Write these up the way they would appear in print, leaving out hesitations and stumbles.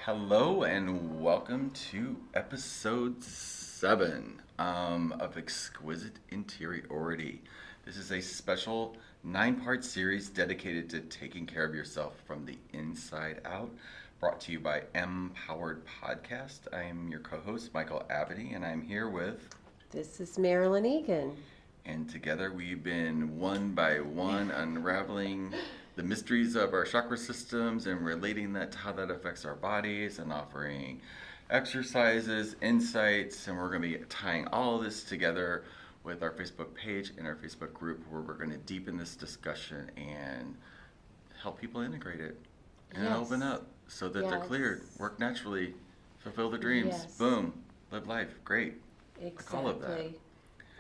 Hello and welcome to episode 7 of Exquisite Interiority. This is a special 9-part series dedicated to taking care of yourself from the inside out, brought to you by Empowered Podcast. I am your co-host, Michael Abity, and I'm here with... This is Marilyn Egan. And together we've been one by one unraveling the mysteries of our chakra systems and relating that to how that affects our bodies and offering exercises, insights, and we're going to be tying all of this together with our Facebook page and our Facebook group where we're going to deepen this discussion and help people integrate it and open up so that they're cleared, work naturally, fulfill their dreams, boom, live life, great. Exactly. Like all of that.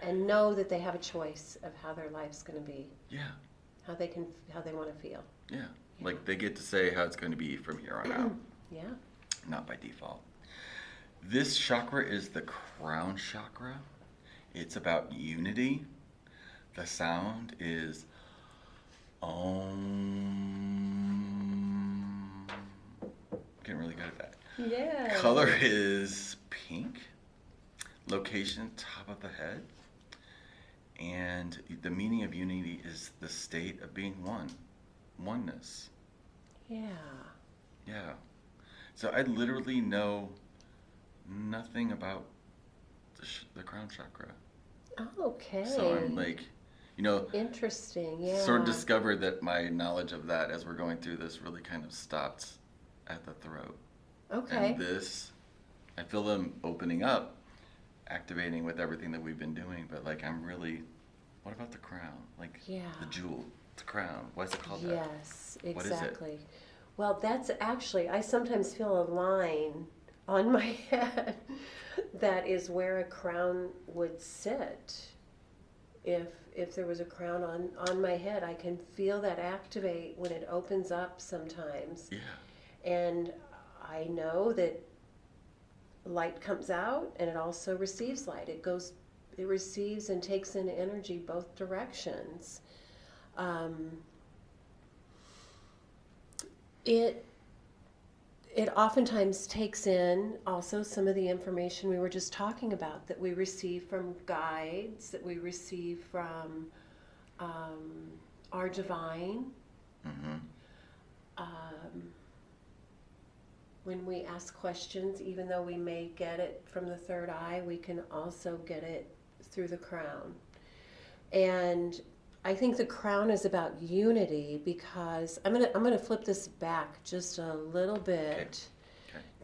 And know that they have a choice of how their life's going to be. Yeah. How they want to feel. Yeah. Like they get to say how it's going to be from here on out. Yeah. Not by default. This chakra is the Crown Chakra. It's about unity. The sound is Om. Getting really good at that. Yeah. Color is pink. Location, top of the head. And the meaning of unity is the state of being one. Oneness. Yeah. Yeah. So I literally know nothing about the crown chakra. Okay. So I'm like, interesting. Yeah. Sort of discovered that my knowledge of that as we're going through this really kind of stopped at the throat. Okay. And this, I feel them opening up, activating with everything that we've been doing, but like I'm really, what about the crown? Like the jewel, the crown. Why is it called that? Yes, exactly. What is it? Well, that's actually, I sometimes feel a line on my head that is where a crown would sit. If there was a crown on my head, I can feel that activate when it opens up sometimes. Yeah. And I know that light comes out and it also receives light. It receives and takes in energy both directions. It oftentimes takes in also some of the information we were just talking about that we receive from guides, that we receive from our divine. Mm-hmm. When we ask questions, even though we may get it from the third eye, we can also get it through the crown. And I think the crown is about unity because I'm gonna flip this back just a little bit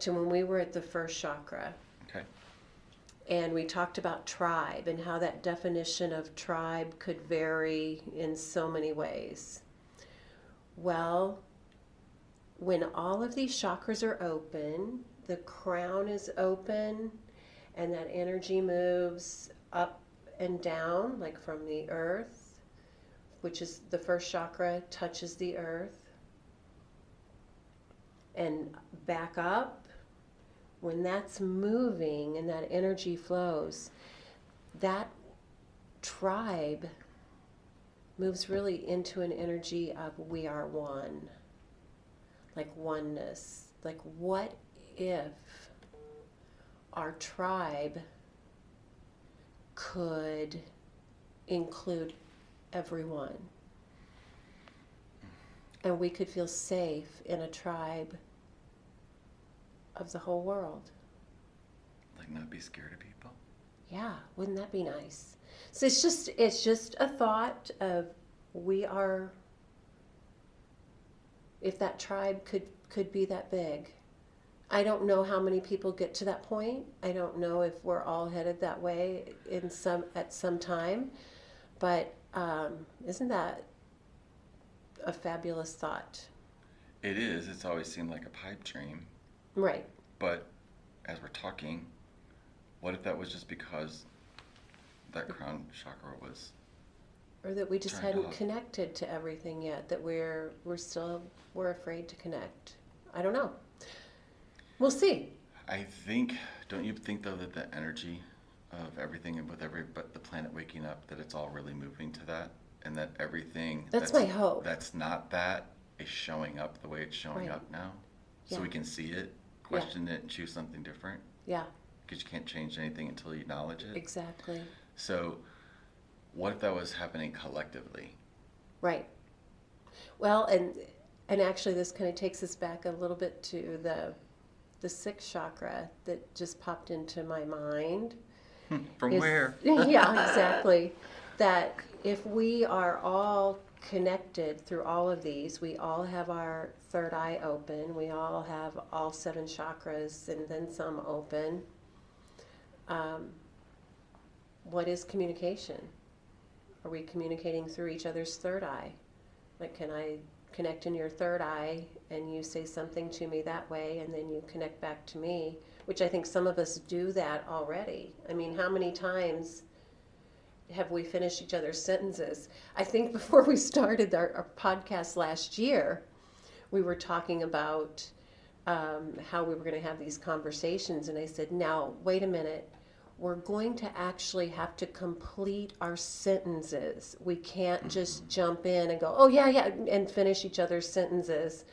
to when we were at the first chakra. Okay. And we talked about tribe and how that definition of tribe could vary in so many ways. Well, when all of these chakras are open, the crown is open, and that energy moves up and down, like from the earth, which is the first chakra, touches the earth, and back up. When that's moving and that energy flows, that tribe moves really into an energy of we are one. Like oneness. Like what if our tribe could include everyone? And we could feel safe in a tribe of the whole world. Like not be scared of people? Yeah, wouldn't that be nice? So it's just a thought of we are... If that tribe could be that big. I don't know how many people get to that point. I don't know if we're all headed that way at some time. But isn't that a fabulous thought? It is. It's always seemed like a pipe dream. Right. But as we're talking, what if that was just because that crown chakra was... Or that we just hadn't connected to everything yet, that we're afraid to connect. I don't know. We'll see. Don't you think though that the energy of everything and with but the planet waking up, that it's all really moving to that? And that everything that's my hope. That's not that is showing up the way it's showing up now. So we can see it question it and choose something different. Yeah. Because you can't change anything until you acknowledge it. Exactly. So what if that was happening collectively? Right. Well, and actually this kind of takes us back a little bit to the sixth chakra that just popped into my mind. From where? Yeah, exactly. That if we are all connected through all of these, we all have our third eye open, we all have all 7 chakras and then some open. What is communication? Are we communicating through each other's third eye? Like, can I connect in your third eye and you say something to me that way and then you connect back to me? Which I think some of us do that already. I mean, how many times have we finished each other's sentences? I think before we started our podcast last year, we were talking about how we were going to have these conversations. And I said, now, wait a minute. We're going to actually have to complete our sentences. We can't just jump in and go, oh, yeah, yeah, and finish each other's sentences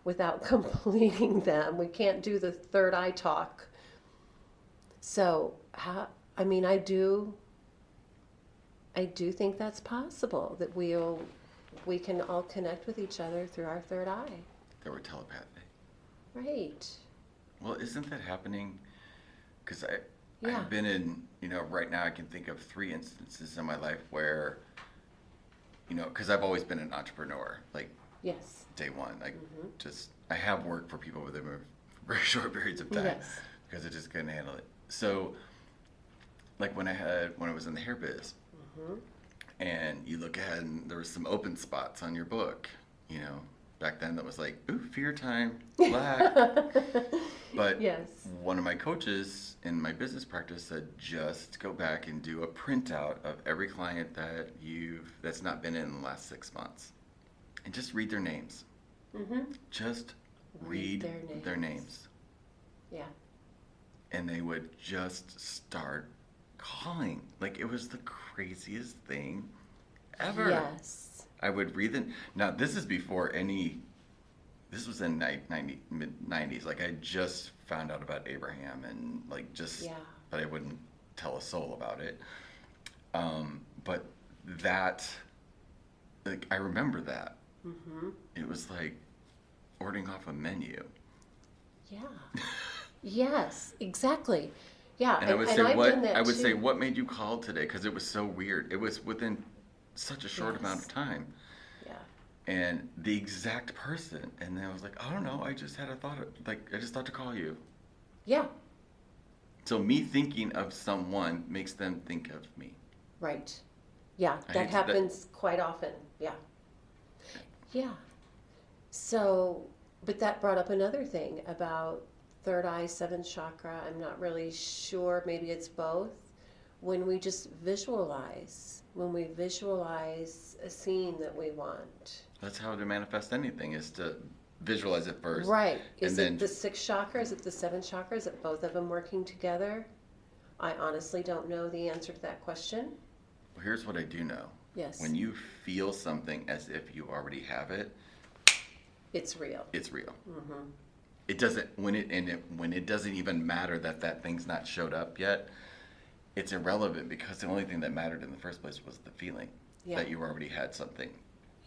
without completing them. We can't do the third eye talk. So, I do think that's possible, that we can all connect with each other through our third eye. That we're telepathic. Right. Well, isn't that happening? Because Yeah. I've been in, right now I can think of 3 instances in my life where, because I've always been an entrepreneur, like Yes. day one. Like, I have worked for people within very short periods of time. Yes. Because I just couldn't handle it. So, like when I was in the hair biz, and you look ahead and there was some open spots on your book, back then that was like, ooh, fear time, black. But Yes. one of my coaches in my business practice said, just go back and do a printout of every client that's not been in the last 6 months, and just read their names. Just read their names. Yeah. And they would just start calling. Like, it was the craziest thing ever. Yes. I would read them. Now, this is before this was in mid-90s. Like, I just found out about Abraham and, but I wouldn't tell a soul about it. But that, like, I remember that. It was like ordering off a menu. Yeah. Yes, exactly. Yeah, And I would I've say, done that I would too. say, what made you call today? Because it was so weird. It was within such a short amount of time. Yeah. And the exact person. And then I was like, I don't know. I just had a thought. I just thought to call you. Yeah. So me thinking of someone makes them think of me. Right. Yeah, that happens quite often. Yeah. Yeah. So, but that brought up another thing about third eye, 7th chakra. I'm not really sure. Maybe it's both. When we just visualize a scene that we want. That's how to manifest anything, is to visualize it first. Right. Is then it the 6th chakra? Is it the 7th chakra? Is it both of them working together? I honestly don't know the answer to that question. Well, here's what I do know. Yes. When you feel something as if you already have it, it's real. It's real. It doesn't when it doesn't even matter that thing's not showed up yet. It's irrelevant, because the only thing that mattered in the first place was the feeling that you already had something.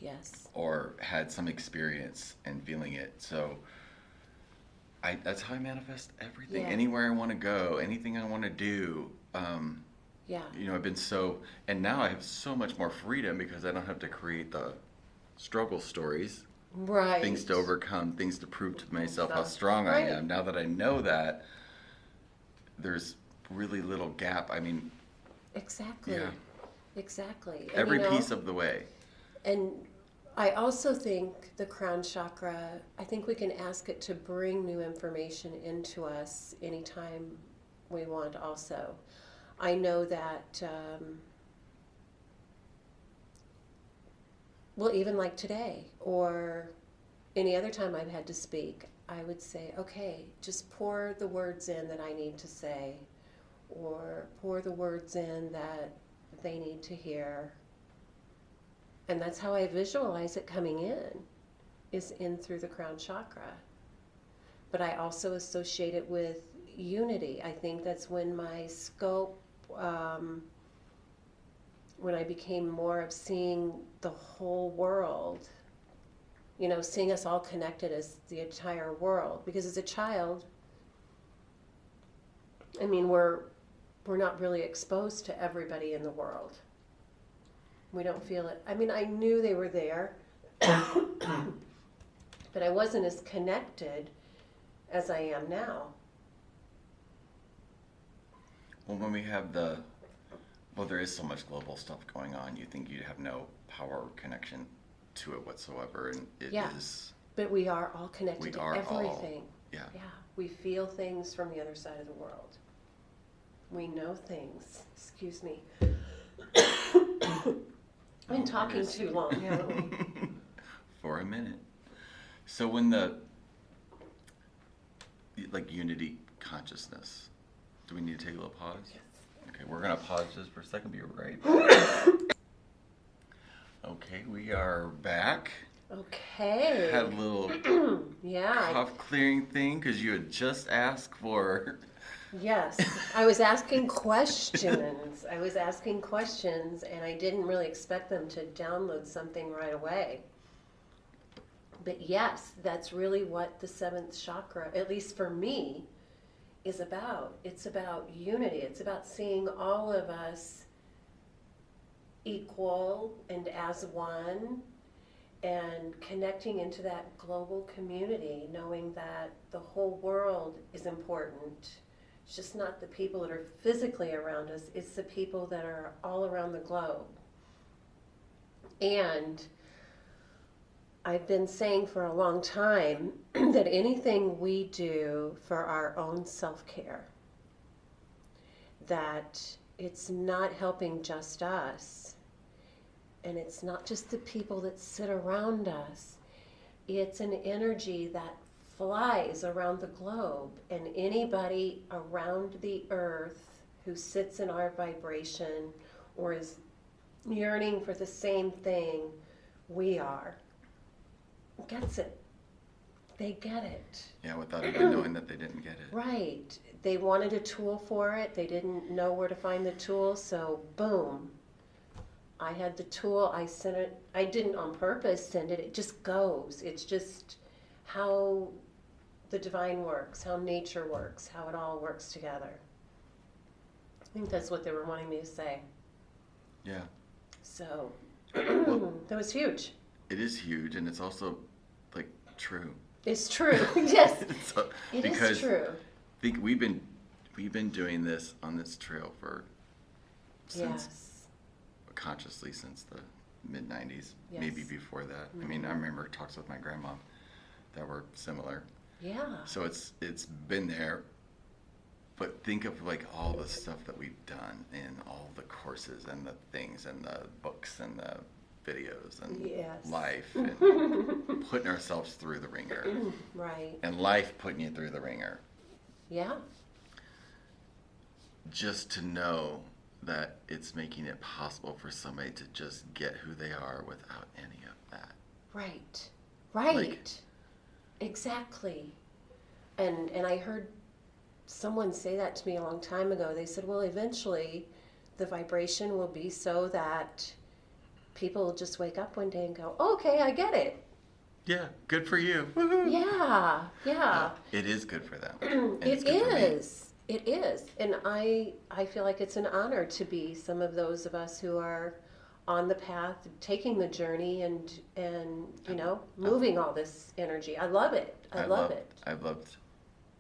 Yes. Or had some experience and feeling it. So that's how I manifest everything. Yeah. Anywhere I want to go, anything I want to do. I've been and now I have so much more freedom, because I don't have to create the struggle stories. Right. Things to overcome, things to prove to myself how strong Right. I am. Now that I know that, there's really little gap. I mean, Exactly. Yeah. Exactly. And, every piece of the way. And I also think the crown chakra, I think we can ask it to bring new information into us anytime we want also. I know that, even like today or any other time I've had to speak, I would say, okay, just pour the words in that I need to say, or pour the words in that they need to hear. And that's how I visualize it coming in, is in through the crown chakra. but I also associate it with unity. I think that's when my scope, when I became more of seeing the whole world, seeing us all connected as the entire world. Because as a child, I mean, we're not really exposed to everybody in the world. We don't feel it. I mean, I knew they were there, but I wasn't as connected as I am now. Well, when we have there is so much global stuff going on, you think you'd have no power or connection to it whatsoever, and it is. But we are all connected We to are everything. Yeah. Yeah. We feel things from the other side of the world. We know things. Excuse me. Been talking too long, haven't we? For a minute. So when unity consciousness, do we need to take a little pause? Yes. Okay, we're going to pause just for a second, be right. Okay, we are back. Okay. Had a little cough clearing thing because you had just asked for. Yes, I was asking questions. And I didn't really expect them to download something right away. But yes, that's really what the seventh chakra, at least for me, is about. It's about unity. It's about seeing all of us equal and as one, and connecting into that global community, knowing that the whole world is important. It's just not the people that are physically around us, it's the people that are all around the globe. And I've been saying for a long time that anything we do for our own self-care, that it's not helping just us, and it's not just the people that sit around us, it's an energy that flies around the globe, and anybody around the earth who sits in our vibration or is yearning for the same thing we are gets it. They get it. Yeah, without even knowing that they didn't get it. Right. They wanted a tool for it. They didn't know where to find the tool, so boom. I had the tool. I sent it. I didn't on purpose send it. It just goes. It's just how the divine works, how nature works, how it all works together. I think that's what they were wanting me to say. Yeah. So that was huge. It is huge, and it's also true. It's true. Yes. It because is true. I think we've been doing this on this trail since consciously since the mid 90s, maybe before that. Mm-hmm. I mean, I remember talks with my grandma that were similar. Yeah. So it's been there, but think of all the stuff that we've done in all the courses and the things and the books and the videos and life and putting ourselves through the ringer. Right. And life putting you through the ringer. Yeah. Just to know that it's making it possible for somebody to just get who they are without any of that. Right. Right. Exactly. And I heard someone say that to me a long time ago. They said, well, eventually the vibration will be so that people will just wake up one day and go, oh, okay, I get it. Yeah, good for you. Woo-hoo. Yeah. It is good for them. It is. It is. And I feel like it's an honor to be some of those of us who are on the path, taking the journey and moving all this energy. I love it. I love it. I've loved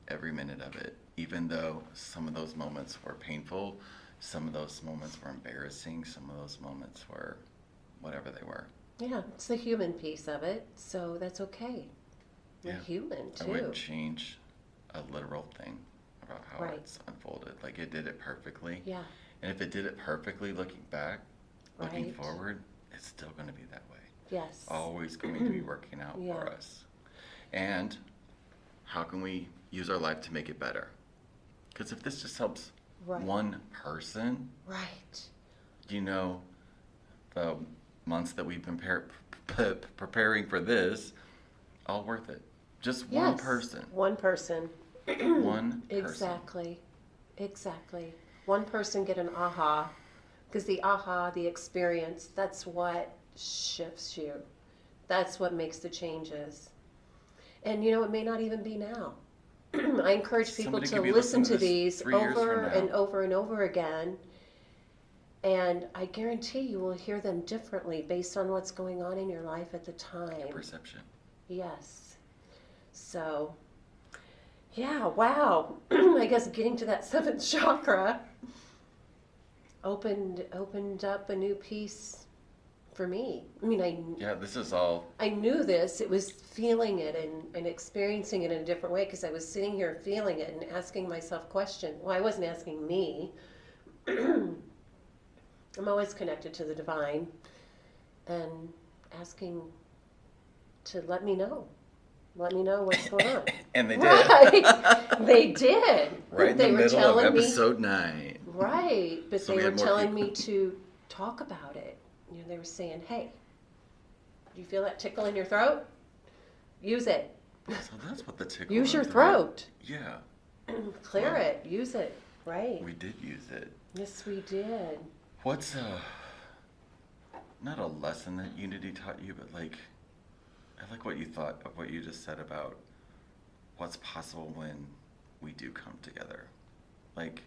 every minute of it, even though some of those moments were painful, some of those moments were embarrassing, some of those moments were whatever they were. Yeah, it's the human piece of it, so that's okay. We're human, too. I wouldn't change a literal thing about how it's unfolded. It did it perfectly. Yeah. And if it did it perfectly looking back, looking forward, it's still going to be that way. Yes. Always going to be working out for us. And how can we use our life to make it better? Because if this just helps one person, the months that we've been preparing for this, all worth it. Just Yes. one person. One person. One person. Exactly. Exactly. One person get an aha. Because the aha, the experience, that's what shifts you. That's what makes the changes. And it may not even be now. I encourage people Somebody to could be listen listening to to this these 3 years from over now. and over and over again. And I guarantee you will hear them differently based on what's going on in your life at the time. Perception. Yes. So, yeah, wow. I guess getting to that seventh chakra opened up a new piece for me. I mean, Yeah, this is all. I knew this. It was feeling it and experiencing it in a different way because I was sitting here feeling it and asking myself questions. Well, I wasn't asking me. I'm always connected to the divine and asking to let me know what's going on. And they did. Right. They did. Right in They the were middle of telling me- episode 9. Right, but So they we were had more telling people. me to talk about it. They were saying, hey, do you feel that tickle in your throat? Use it. So that's what the tickle. Use in your the throat. Yeah, Clear Well, it. Use it. Right. we did use it. Yes, we did. What's not a lesson that Unity taught you, but I like what you thought of what you just said about what's possible when we do come together. Like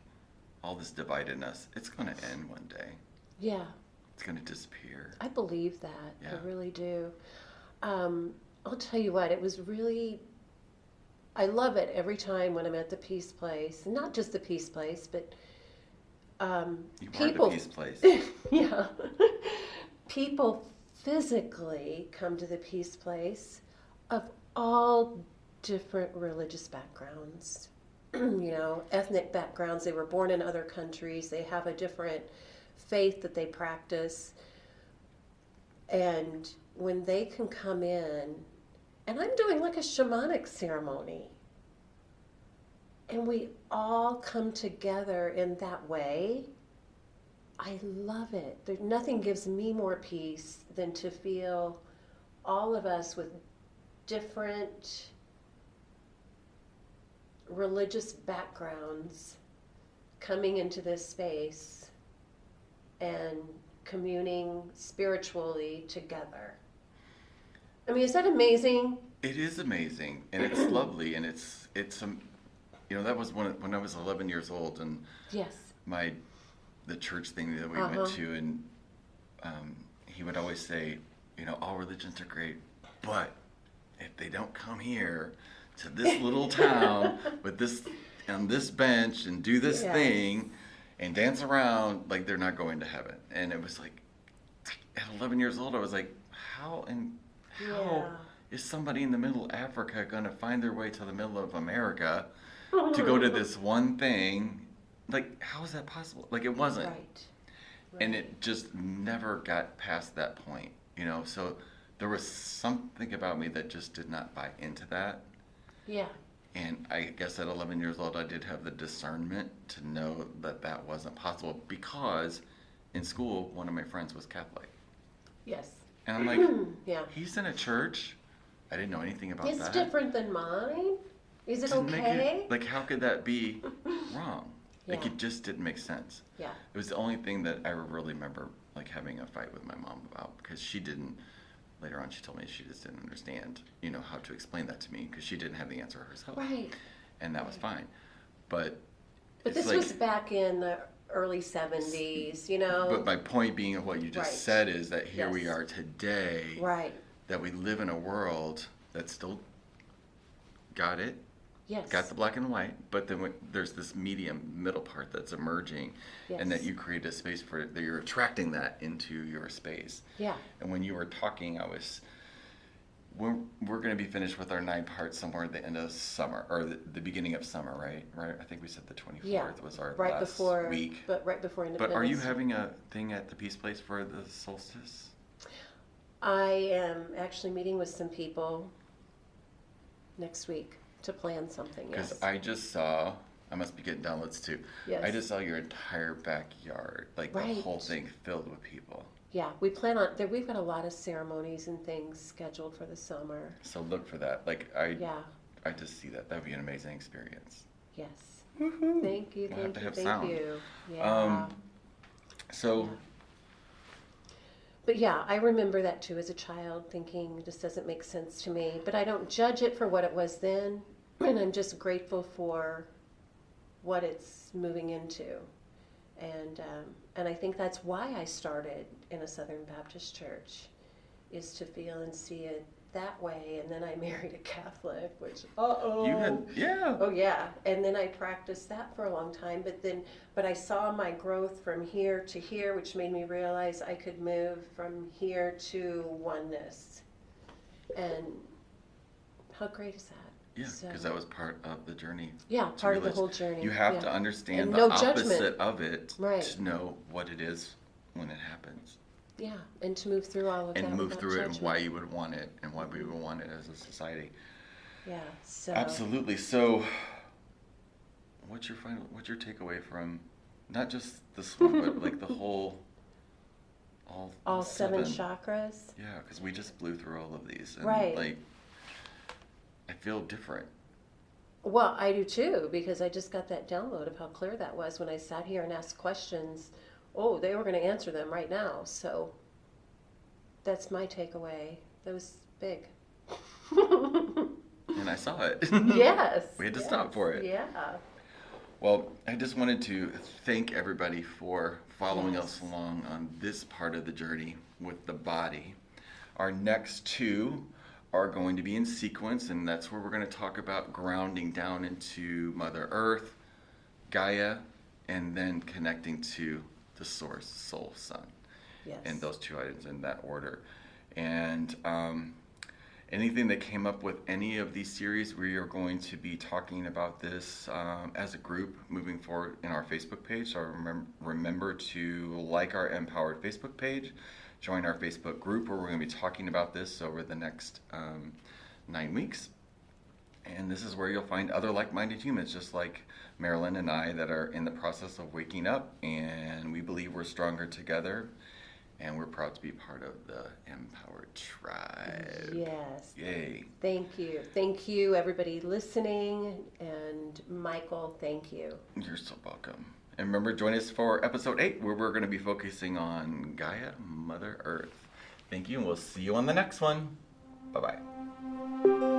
all this dividedness, it's going to end one day. Yeah. It's going to disappear. I believe that. Yeah. I really do. I'll tell you what, it was really, I love it every time when I'm at the Peace Place. Not just the Peace Place, but You people. are the peace place. Yeah. People physically come to the Peace Place of all different religious backgrounds. Ethnic backgrounds. They were born in other countries. They have a different faith that they practice. And when they can come in, and I'm doing like a shamanic ceremony, and we all come together in that way, I love it. Nothing gives me more peace than to feel all of us with different religious backgrounds coming into this space and communing spiritually together. I mean, is that amazing? It is amazing, and it's lovely, and it's that was when I was 11 years old, and Yes. the church thing that we went to, and he would always say, all religions are great, but if they don't come here to this little town with this on this bench and do this Yes. thing and dance around, like they're not going to heaven. And it was like, at 11 years old, I was like, how Yeah. is somebody in the middle of Africa going to find their way to the middle of America to go to this one thing? Like, how is that possible? Like, it wasn't. Right. And it just never got past that point, So there was something about me that just did not buy into that. Yeah. And I guess at 11 years old, I did have the discernment to know that that wasn't possible because in school, one of my friends was Catholic. Yes. And I'm like, Yeah. he's in a church. I didn't know anything about It's that. different than mine. Is it Didn't make okay? like, how could that be wrong? Like, Yeah. it just didn't make sense. Yeah. It was the only thing that I really remember, like, having a fight with my mom about, because she didn't, later on she told me she just didn't understand, how to explain that to me, because she didn't have the answer herself. Right. And that was fine. But But it's this was back in the early 70s, But my point being of what you just Right. said is that here we Yes. are today, Right. that we live in a world that still got it, Yes. got the black and white, but then there's this medium middle part that's emerging, and that Yes. you create a space for it, that you're attracting that into your space. Yeah. And when you were talking, we're going to be finished with our 9 parts somewhere at the end of summer, or the beginning of summer, right? I think we said the 24th Yeah. was our Right last before week. But right before Independence. But are you having a thing at the Peace Place for the solstice? I am actually meeting with some people next week to plan something. Because Yes. I just saw, I must be getting downloads too. Yes. I just saw your entire backyard, like Right. the whole thing filled with people. Yeah, we plan on there. We've got a lot of ceremonies and things scheduled for the summer. So look for that. Yeah. I just see that. That'd be an amazing experience. Yes. Woohoo. Thank you. We'll have Thank to you. have Thank sound. you. Yeah. So, Yeah. But yeah, I remember that too as a child, thinking this doesn't make sense to me. But I don't judge it for what it was then, and I'm just grateful for what it's moving into. And I think that's why I started in a Southern Baptist church, is to feel and see it that way. And then I married a Catholic, which yeah. oh yeah. And then I practiced that for a long time. But I saw my growth from here to here, which made me realize I could move from here to oneness. And how great is that? Yeah, So- because that was part of the journey. Yeah, to part of the realize whole journey. You have Yeah. to understand And the no opposite judgment. of it Right. to know what it is when it happens. Yeah, and to move through all of that. And move without through it and judgment. why you would want it and why we would want it as a society. Yeah. So Absolutely. So, what's your takeaway from not just this one, but like the whole, all seven chakras. Yeah, because we just blew through all of these, and Right. like, I feel different. Well, I do too, because I just got that download of how clear that was when I sat here and asked questions. Oh, they were going to answer them right now. So that's my takeaway. That was big. And I saw it. Yes. We had to yes, stop for it. Yeah. Well, I just wanted to thank everybody for following Yes. us along on this part of the journey with the body. Our next two are going to be in sequence, and that's where we're going to talk about grounding down into Mother Earth, Gaia, and then connecting to the Source, Soul, Sun. Yes. And those two items in that order. And anything that came up with any of these series, we are going to be talking about this as a group moving forward in our Facebook page. So remember to like our Empowered Facebook page, join our Facebook group where we're going to be talking about this over the next 9 weeks. And this is where you'll find other like-minded humans just like Marilyn and I that are in the process of waking up, and we believe we're stronger together. And we're proud to be part of the Empowered Tribe. Yes. Yay. Thank you. Thank you, everybody listening. And Michael, thank you. You're so welcome. And remember, join us for episode 8, where we're going to be focusing on Gaia, Mother Earth. Thank you, and we'll see you on the next one. Bye-bye.